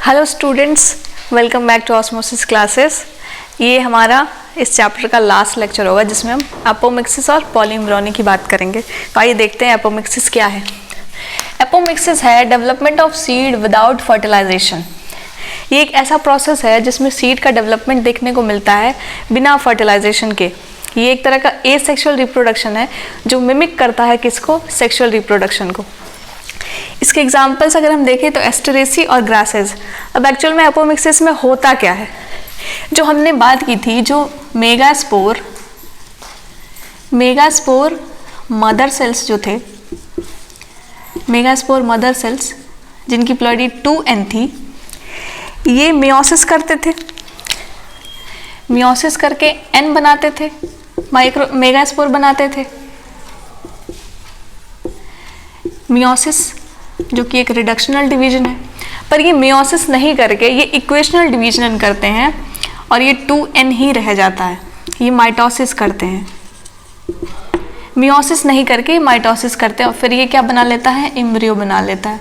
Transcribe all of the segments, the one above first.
Hello students, welcome back to osmosis classes. ये हमारा इस चैप्टर का लास्ट लेक्चर होगा जिसमें हम एपोमिक्सिस और पॉलीइम्ब्रोनी की बात करेंगे। तो आइए देखते हैं एपोमिक्सिस क्या है। एपोमिक्सिस है development of seed without fertilisation. ये एक ऐसा प्रोसेस है जिसमें सीड का डेवलपमेंट देखने को मिलता है बिना फर्टिलाइजेशन के। ये एक तरह का एसेक्सुअल रिप्रोडक्शन है जो मिमिक करता है किसको? सेक्सुअल रिप्रोडक्शन को। इसके एग्जाम्पल्स अगर हम देखें तो एस्टरेसी और ग्रासेस। अब एक्चुअल में एपोमिक्सिस में होता क्या है? जो हमने बात की थी, जो मेगास्पोर मदर सेल्स जो थे, मेगास्पोर मदर सेल्स जिनकी प्लॉइडी 2n थी, ये मियोसिस करते थे। मियोसिस करके n बनाते थे, मेगास्पोर बनाते थे। मियोसिस जो कि एक रिडक्शनल डिवीजन है, पर ये मियोसिस नहीं करके ये इक्वेशनल डिवीजन करते हैं और ये 2n ही रह जाता है। ये माइटोसिस करते हैं, मियोसिस नहीं करके माइटोसिस करते हैं और फिर ये क्या बना लेता है? एम्ब्रियो बना लेता है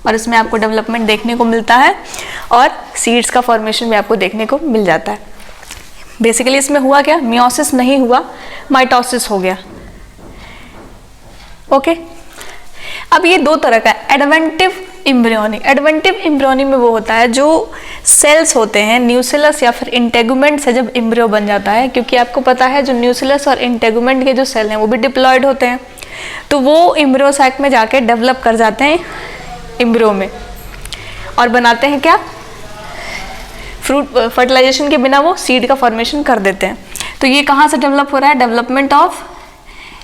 और इसमें आपको डेवलपमेंट देखने को मिलता है और सीड्स का फॉर्मेशन भी आपको देखने को मिल जाता है। बेसिकली इसमें हुआ क्या? मियोसिस नहीं हुआ, माइटोसिस हो गया। ओके। अब ये दो तरह का एडवेंटिव एम्ब्रियोनी। एडवेंटिव एम्ब्रियोनी में वो होता है जो सेल्स होते हैं न्यूसिलस या फिर इंटेगुमेंट से जब एम्ब्रियो बन जाता है, क्योंकि आपको पता है जो न्यूसिलस और इंटेगुमेंट के जो सेल हैं वो भी डिप्लॉयड होते हैं, तो वो एम्ब्रियो सैक में जाके डेवलप कर जाते हैं एम्ब्रियो में और बनाते हैं क्या? फ्रूट। फर्टिलाइजेशन के बिना वो सीड का फॉर्मेशन कर देते हैं। तो ये कहाँ से डेवलप हो रहा है? डेवलपमेंट ऑफ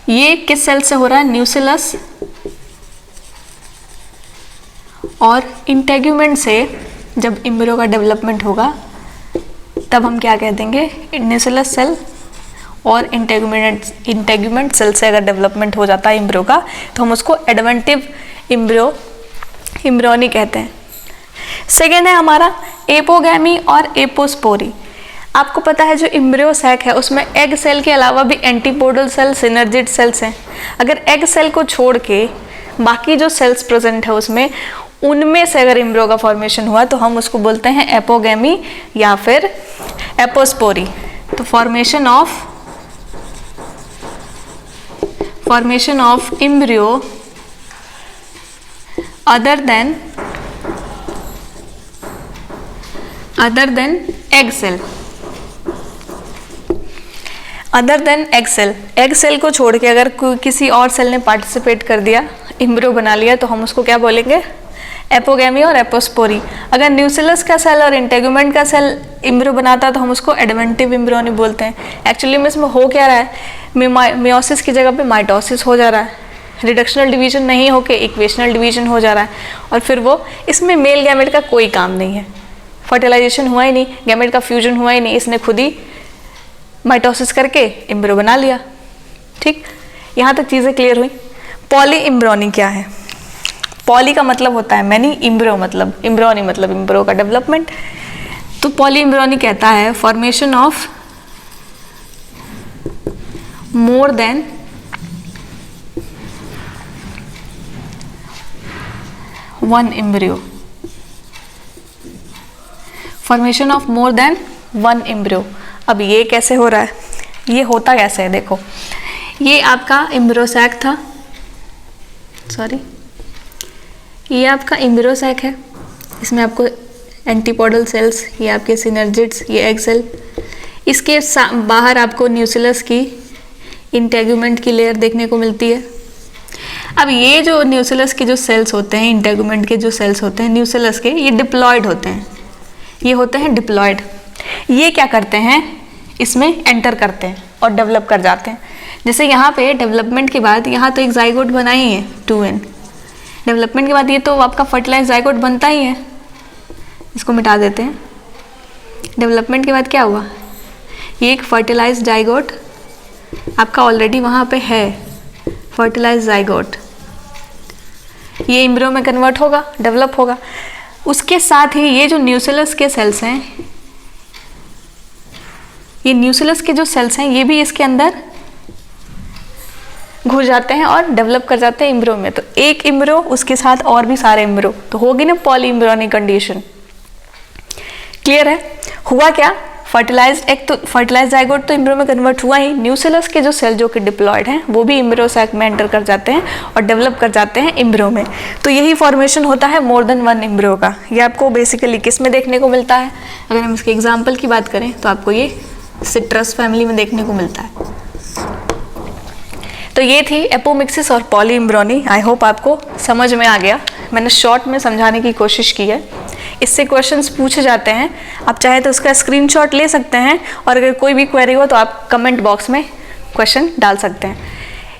ये किस सेल से हो रहा है? न्यूसिलस और इंटेगुमेंट से जब एम्ब्रियो का डेवलपमेंट होगा तब हम क्या कह देंगे? न्यूसिलस सेल और इंटेगुमेंट सेल से अगर डेवलपमेंट हो जाता है एम्ब्रियो का तो हम उसको एडवेंटिव एम्ब्रियोनी कहते हैं। सेकेंड है हमारा एपोगैमी और एपोस्पोरी। आपको पता है जो एम्ब्रियो सैक है उसमें एग सेल के अलावा भी एंटीपोडल सेल, सिनर्जिड सेल्स हैं। अगर एग सेल को छोड़ के बाकी जो सेल्स प्रेजेंट है उसमें, उनमें से अगर एम्ब्रियो का फॉर्मेशन हुआ तो हम उसको बोलते हैं एपोगैमी या फिर एपोस्पोरी। तो formation of embryo other than egg cell. Other than egg cell, egg cell को छोड़ के अगर किसी और सेल ने पार्टिसिपेट कर दिया, एम्ब्रियो बना लिया, तो हम उसको क्या बोलेंगे? एपोगैमी और एपोस्पोरी। अगर न्यूसिलस का सेल और इंटेगुमेंट का सेल एम्ब्रियो बनाता है तो हम उसको एडवेंटिव एम्ब्रियोनी बोलते हैं। एक्चुअली में इसमें हो क्या रहा है? मियोसिस की जगह पे माइटोसिस हो जा रहा है, रिडक्शनल डिवीजन नहीं होके इक्वेशनल डिवीजन हो जा रहा है और फिर वो इसमें मेल गैमेट का कोई काम नहीं है। फर्टिलाइजेशन हुआ ही नहीं, गैमेट का फ्यूजन हुआ ही नहीं, इसने खुद ही माइटोसिस करके एम्ब्रियो बना लिया। ठीक, यहाँ तक चीज़ें क्लियर हुई। पॉली एम्ब्रियोनी क्या है? पॉली का मतलब होता है मैनी, एम्ब्रियो मतलब एम्ब्रियोनी मतलब एम्ब्रियो का डेवलपमेंट। तो पॉली एम्ब्रियोनी कहता है formation of more than one embryo. Formation of more than one embryo. अब ये कैसे हो रहा है? ये होता कैसे है? देखो, ये आपका एम्ब्रियो सैक था, ये आपका एम्ब्रियो सैक है, इसमें आपको एंटीपोडल सेल्स, ये आपके सिनर्जिड्स, ये एग सेल, इसके बाहर आपको न्यूसिलस की इंटेगुमेंट की लेयर देखने को मिलती है। अब ये जो न्यूसिलस के जो सेल्स होते हैं, इंटेगुमेंट के जो सेल्स होते हैं न्यूसिलस के, ये डिप्लॉयड होते हैं, ये होते हैं डिप्लॉयड। ये क्या करते हैं? इसमें एंटर करते हैं और डेवलप कर जाते हैं। जैसे यहाँ पे डेवलपमेंट के बाद यहाँ तो एक जाइगोट बना ही है 2n, डेवलपमेंट के बाद ये तो आपका फर्टिलाइज जाइगोट बनता ही है, इसको मिटा देते हैं। डेवलपमेंट के बाद क्या हुआ? ये एक फर्टिलाइज जाइगोट आपका ऑलरेडी वहाँ पे है, फर्टिलाइज जाइगोट, ये एम्ब्रियो में कन्वर्ट होगा, डेवलप होगा। उसके साथ ही ये जो न्यूसिलस के सेल्स हैं, ये न्यूसिलस के जो सेल्स हैं ये भी इसके अंदर घुस जाते हैं और डेवलप कर जाते हैं एम्ब्रियो में। तो एक एम्ब्रियो उसके साथ और भी सारे एम्ब्रियो, तो होगी ना पॉली एम्ब्रियोनिक कंडीशन। क्लियर है? हुआ क्या, फर्टिलाइज्ड एग तो फर्टिलाइज्ड जाइगोट तो एम्ब्रियो में कन्वर्ट हुआ ही, न्यूसेलस के जो सेल जो कि डिप्लॉयड हैं वो भी एम्ब्रियो सैक में एंटर कर जाते हैं और डेवलप कर जाते हैं एम्ब्रियो में। तो यही फॉर्मेशन होता है मोर देन वन एम्ब्रियो का। ये आपको बेसिकली किस में देखने को मिलता है? अगर हम इसके एग्जाम्पल की बात करें तो आपको ये सिट्रस फैमिली में देखने को मिलता है। तो ये थी एपोमिक्सिस और पॉलीइम्ब्रोनी। आई होप आपको समझ में आ गया। मैंने शॉर्ट में समझाने की कोशिश की है। इससे क्वेश्चंस पूछे जाते हैं, आप चाहे तो उसका स्क्रीनशॉट ले सकते हैं और अगर कोई भी क्वेरी हो तो आप कमेंट बॉक्स में क्वेश्चन डाल सकते हैं।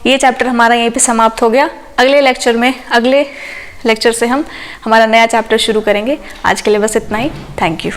ये चैप्टर हमारा यहीं पे समाप्त हो गया। अगले लेक्चर से हम हमारा नया चैप्टर शुरू करेंगे। आज के लिए बस इतना ही। Thank you.